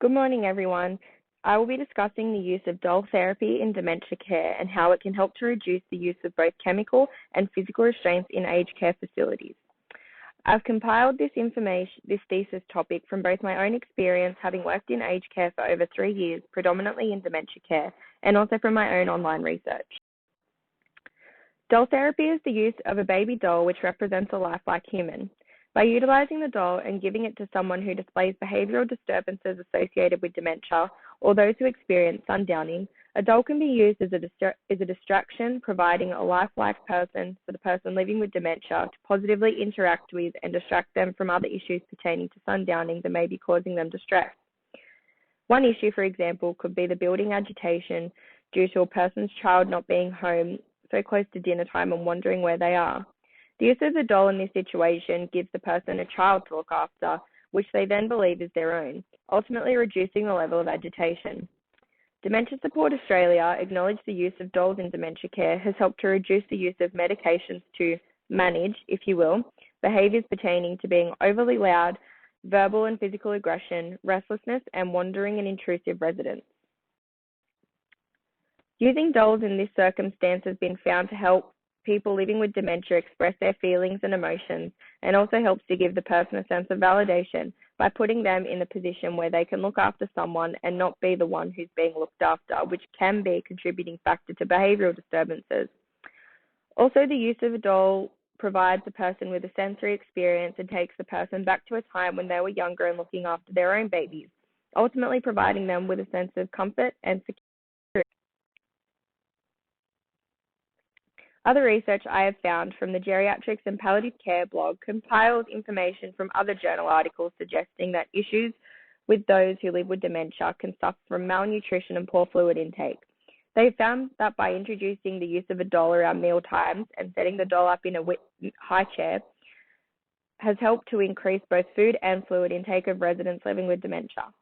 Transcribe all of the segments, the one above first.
Good morning, everyone. I will be discussing the use of doll therapy in dementia care and how it can help to reduce the use of both chemical and physical restraints in aged care facilities. I've compiled this thesis topic from both my own experience having worked in aged care for over 3 years, predominantly in dementia care, and also from my own online research. Doll therapy is the use of a baby doll which represents a lifelike human. By utilizing the doll and giving it to someone who displays behavioral disturbances associated with dementia or those who experience sundowning, a doll can be used as a distraction, providing a lifelike person for the person living with dementia to positively interact with and distract them from other issues pertaining to sundowning that may be causing them distress. One issue, for example, could be the building agitation due to a person's child not being home so close to dinner time and wondering where they are. The use of the doll in this situation gives the person a child to look after, which they then believe is their own, ultimately reducing the level of agitation. Dementia Support Australia acknowledged the use of dolls in dementia care has helped to reduce the use of medications to manage, if you will, behaviours pertaining to being overly loud, verbal and physical aggression, restlessness, and wandering and intrusive residents. Using dolls in this circumstance has been found to help people living with dementia express their feelings and emotions, and also helps to give the person a sense of validation by putting them in a position where they can look after someone and not be the one who's being looked after, which can be a contributing factor to behavioural disturbances. Also, the use of a doll provides the person with a sensory experience and takes the person back to a time when they were younger and looking after their own babies, ultimately providing them with a sense of comfort and security. Other research I have found from the Geriatrics and Palliative Care blog compiles information from other journal articles suggesting that issues with those who live with dementia can suffer from malnutrition and poor fluid intake. They found that by introducing the use of a doll around meal times and setting the doll up in a high chair has helped to increase both food and fluid intake of residents living with dementia.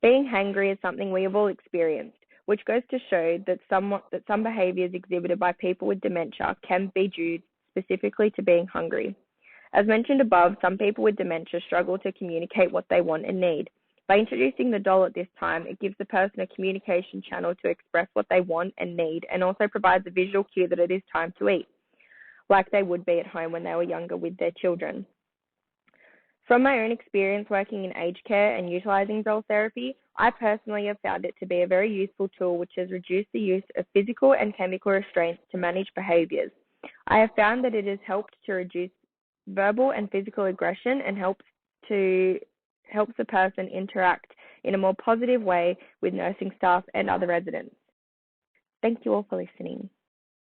Being hangry is something we have all experienced, which goes to show that some behaviours exhibited by people with dementia can be due specifically to being hungry. As mentioned above, some people with dementia struggle to communicate what they want and need. By introducing the doll at this time, it gives the person a communication channel to express what they want and need, and also provides a visual cue that it is time to eat, like they would be at home when they were younger with their children. From my own experience working in aged care and utilising doll therapy, I personally have found it to be a very useful tool which has reduced the use of physical and chemical restraints to manage behaviours. I have found that it has helped to reduce verbal and physical aggression and helps the person interact in a more positive way with nursing staff and other residents. Thank you all for listening.